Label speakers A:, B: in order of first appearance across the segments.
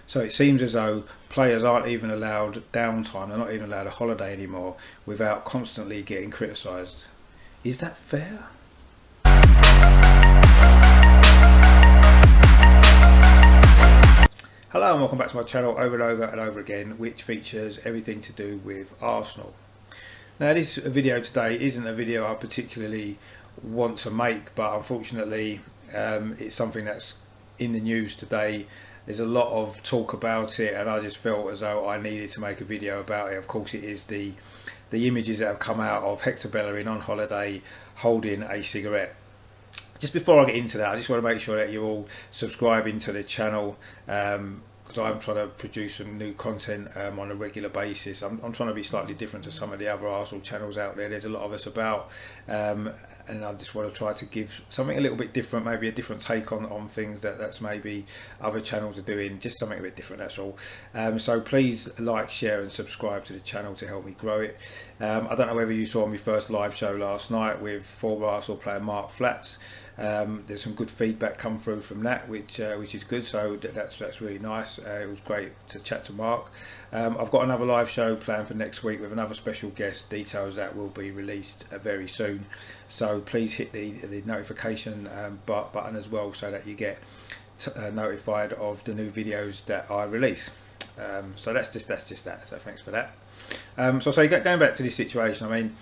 A: So it seems as though players aren't even allowed downtime, they're not even allowed a holiday anymore without constantly getting criticised. Is that fair? Hello and welcome back to my channel over and over and over again, which features everything to do with Arsenal. Now this video today isn't a video I particularly want to make, but unfortunately it's something that's in the news today. There's a lot of talk about it and I just felt as though I needed to make a video about it. Of course it is the images that have come out of Hector Bellerin on holiday holding a cigarette. Just before I get into that, I just want to make sure that you're all subscribing to the channel, because I'm trying to produce some new content on a regular basis. I'm trying to be slightly different to some of the other Arsenal channels out there. There's a lot of us about, and I just want to try to give something a little bit different, maybe a different take on things that's maybe other channels are doing, just something a bit different, that's all. So please like, share and subscribe to the channel to help me grow it. I don't know whether you saw my first live show last night with former Arsenal player Mark Flats. There's some good feedback come through from that, which is good, so that's really nice. It was great to chat to Mark. I've got another live show planned for next week with another special guest, details that will be released very soon, so please hit the notification button as well, so that you get notified of the new videos that I release. So that's just that, so thanks for that. So going back to this situation, I mean,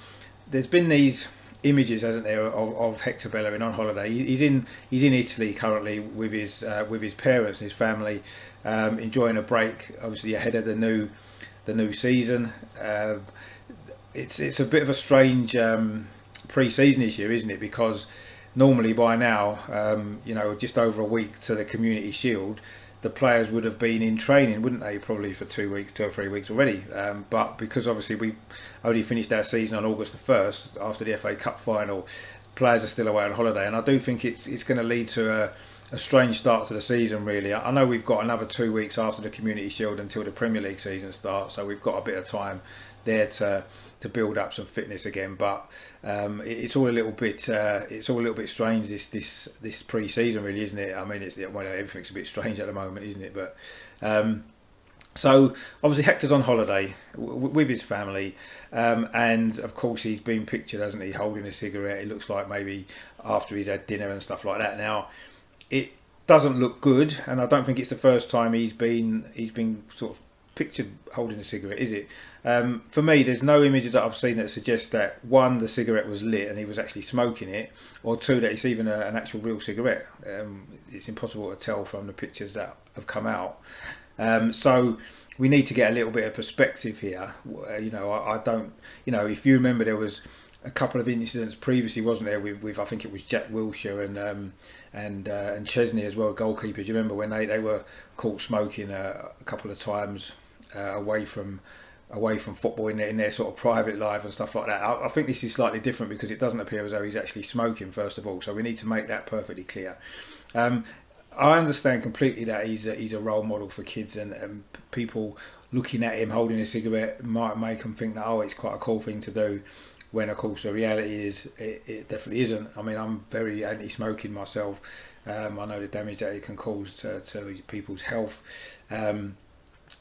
A: there's been these images, hasn't there, of Hector Bellerin on holiday. He's in Italy currently with his parents and his family, enjoying a break, obviously ahead of the new season. It's a bit of a strange pre-season this year, isn't it? Because normally by now, you know, just over a week to the Community Shield, the players would have been in training, wouldn't they? Probably for 2 or 3 weeks already. But because obviously we only finished our season on August the 1st after the FA Cup final, players are still away on holiday, and I do think it's going to lead to a strange start to the season, really. I know we've got another 2 weeks after the Community Shield until the Premier League season starts, so we've got a bit of time there to build up some fitness again. But it's all a little bit strange this pre-season, really, isn't it? I mean, well, everything's a bit strange at the moment, isn't it? But so obviously Hector's on holiday with his family, and of course he's been pictured, hasn't he, holding a cigarette. It looks like maybe after he's had dinner and stuff like that. Now it doesn't look good, and I don't think it's the first time he's been sort of pictured holding a cigarette, is it? For me, there's no images that I've seen that suggest that, one, the cigarette was lit and he was actually smoking it, or two, that it's even an actual real cigarette. It's impossible to tell from the pictures that have come out. So we need to get a little bit of perspective here. You know, I don't, you know, if you remember, there was a couple of incidents previously, wasn't there, with I think it was Jack Wilshere and Chesney as well, goalkeeper. Do you remember when they were caught smoking a couple of times away from football in their sort of private life and stuff like that? I think this is slightly different because it doesn't appear as though he's actually smoking, first of all, so we need to make that perfectly clear. I understand completely that he's a role model for kids, and people looking at him holding a cigarette might make them think that, oh, it's quite a cool thing to do, when of course the reality is it definitely isn't. I mean, I'm very anti-smoking myself. I know the damage that it can cause to people's health,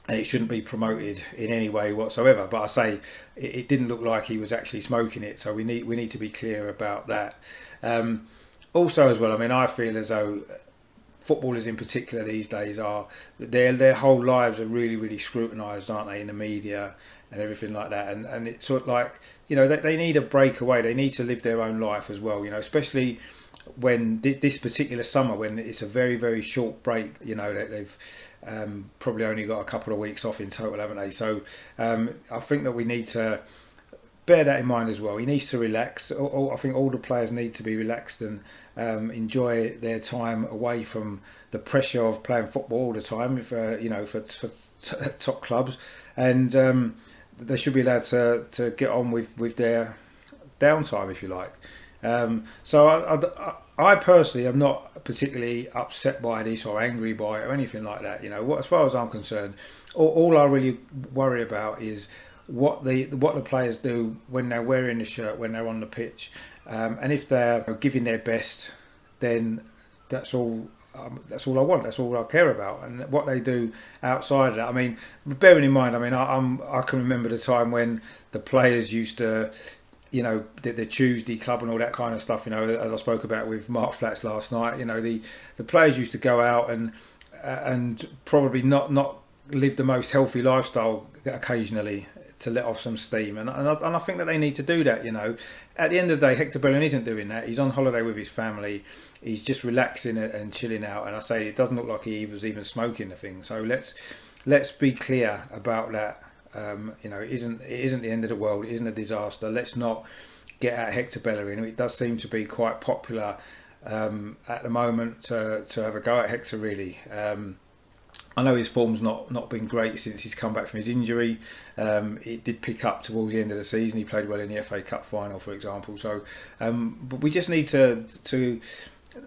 A: and it shouldn't be promoted in any way whatsoever. But I say it didn't look like he was actually smoking it, so we need to be clear about that. Also, as well, I mean, I feel as though footballers in particular these days are, their whole lives are really scrutinised, aren't they, in the media and everything like that, and it's sort of like, you know, they need a breakaway. They need to live their own life as well, you know, especially when this particular summer, when it's a very short break. You know, they've probably only got a couple of weeks off in total, haven't they? So I think that we need to bear that in mind as well. He needs to relax. I think all the players need to be relaxed and enjoy their time away from the pressure of playing football all the time, for top clubs, and they should be allowed to get on with their downtime, if you like. So I personally am not particularly upset by this or angry by it or anything like that. You know, as far as I'm concerned, all I really worry about is what the players do when they're wearing the shirt, when they're on the pitch, and if they're giving their best, then that's all that's all I want. That's all I care about. And what they do outside of that, I mean, bearing in mind, I mean, I can remember the time when the players used to, the Tuesday club and all that kind of stuff. As I spoke about with Mark Flats last night, the players used to go out and probably not live the most healthy lifestyle occasionally to let off some steam, and I think that they need to do that. At the end of the day, Hector Bellerin isn't doing that. He's on holiday with his family. He's just relaxing and chilling out. And I say it doesn't look like he was even smoking the thing. So let's be clear about that. It isn't the end of the world. It isn't a disaster. Let's not get at Hector Bellerin. It does seem to be quite popular at the moment to have a go at Hector, really. I know his form's not been great since he's come back from his injury. It did pick up towards the end of the season. He played well in the FA Cup final, for example. So, but we just need to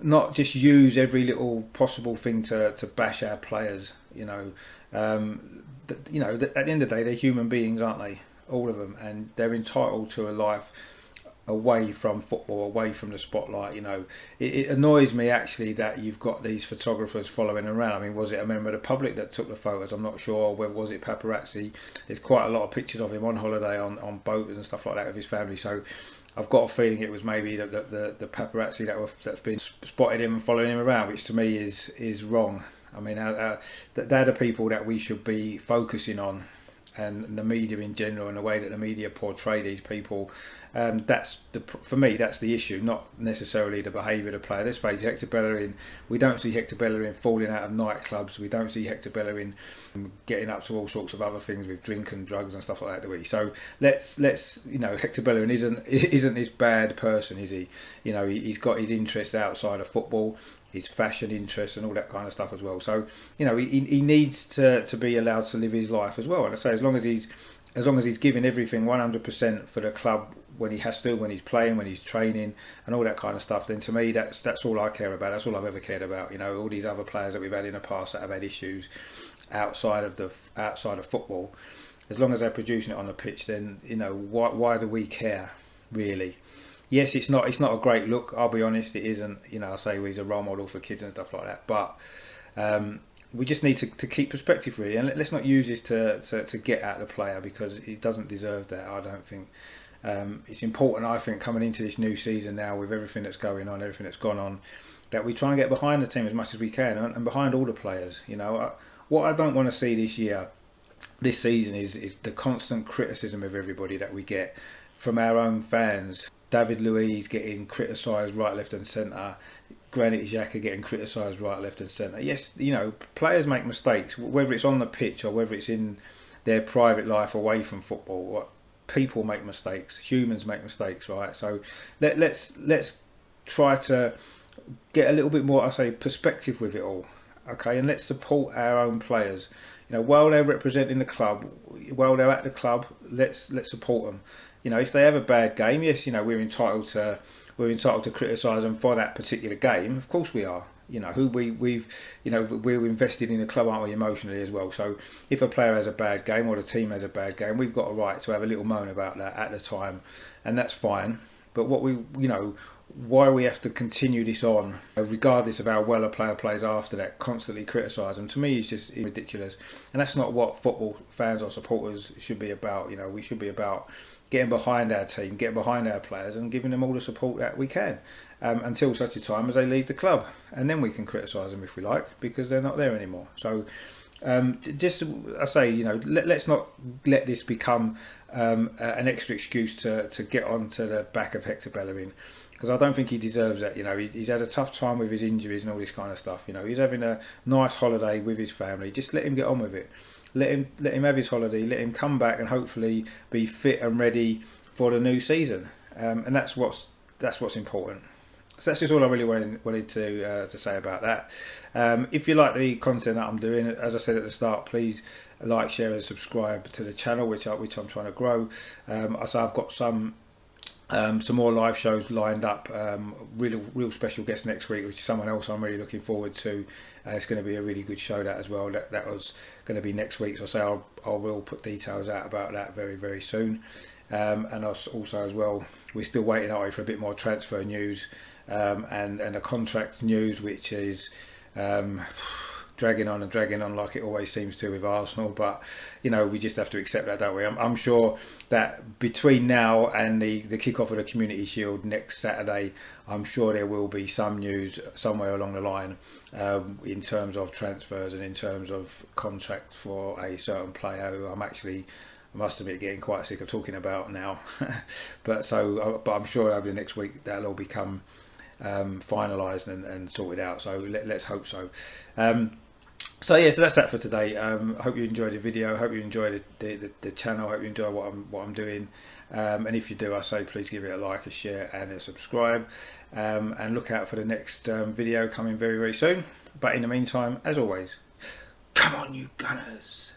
A: not just use every little possible thing to bash our players. At the end of the day, they're human beings, aren't they? All of them, and they're entitled to a life away from football, away from the spotlight. It annoys me actually that you've got these photographers following around. I mean, was it a member of the public that took the photos? I'm not sure. Whether was it paparazzi? There's quite a lot of pictures of him on holiday on boats and stuff like that with his family. So I've got a feeling it was maybe the paparazzi that's been spotted him and following him around, which to me is wrong. I mean, they're the people that we should be focusing on, and the media in general, and the way that the media portray these people. For me, that's the issue, not necessarily the behaviour of the player. Let's face it, Hector Bellerin, we don't see Hector Bellerin falling out of nightclubs. We don't see Hector Bellerin getting up to all sorts of other things with drink and drugs and stuff like that, do we? So let's Hector Bellerin isn't this bad person, is he? He's got his interests outside of football, his fashion interests and all that kind of stuff as well. So he needs to be allowed to live his life as well. And I say as long as he's giving everything 100% for the club when he has to, when he's playing, when he's training, and all that kind of stuff, then to me that's all I care about. That's all I've ever cared about. All these other players that we've had in the past that have had issues outside of football, as long as they're producing it on the pitch, then why do we care, really? Yes, it's not a great look. I'll be honest, it isn't. I say he's a role model for kids and stuff like that, but we just need to keep perspective, really, and let's not use this to get at the player, because he doesn't deserve that. I don't think. It's important, I think, coming into this new season now with everything that's going on, everything that's gone on, that we try and get behind the team as much as we can, and behind all the players. What I don't want to see this season is the constant criticism of everybody that we get from our own fans. David Luiz getting criticised right, left and centre. Granit Xhaka getting criticised right, left and centre. Yes, players make mistakes, whether it's on the pitch or whether it's in their private life away from football. People make mistakes, humans make mistakes, right? So let's try to get a little bit more, perspective with it all, okay? And let's support our own players. While they're representing the club, while they're at the club, let's support them. If they have a bad game, yes, we're entitled to criticise them for that particular game. Of course we are. We're invested in the club, aren't we, emotionally as well? So if a player has a bad game or the team has a bad game, we've got a right to have a little moan about that at the time, and that's fine. But why we have to continue this on, regardless of how well a player plays after that, constantly criticise them, to me is just ridiculous. And that's not what football fans or supporters should be about. We should be about getting behind our team, getting behind our players, and giving them all the support that we can, until such a time as they leave the club, and then we can criticise them if we like, because they're not there anymore. So let's not let this become an extra excuse to get onto the back of Hector Bellerin, because I don't think he deserves that. He's had a tough time with his injuries and all this kind of stuff. He's having a nice holiday with his family. Just let him get on with it. Let him have his holiday. Let him come back and hopefully be fit and ready for the new season. And that's what's important. So that's just all I really wanted to say about that. If you like the content that I'm doing, as I said at the start, please like, share, and subscribe to the channel, which I'm trying to grow. I've got some more live shows lined up. Real special guest next week, which is someone else I'm really looking forward to. It's going to be a really good show that as well. That was going to be next week, so I will put details out about that very, very soon. And also as well, we're still waiting for a bit more transfer news and a contract news, which is dragging on and dragging on like it always seems to with Arsenal, but you know, we just have to accept that, don't we? I'm sure that between now and the kick-off of the Community Shield next Saturday, I'm sure there will be some news somewhere along the line in terms of transfers and in terms of contracts for a certain player who I'm actually, I must admit, getting quite sick of talking about now. but I'm sure over the next week that'll all become finalised and sorted out. So let's hope so. So yeah, so that's that for today. Hope you enjoyed the video. Hope you enjoyed the channel. Hope you enjoy what I'm doing. And if you do, I say please give it a like, a share, and a subscribe. And look out for the next video coming very, very soon. But in the meantime, as always, come on, you Gunners.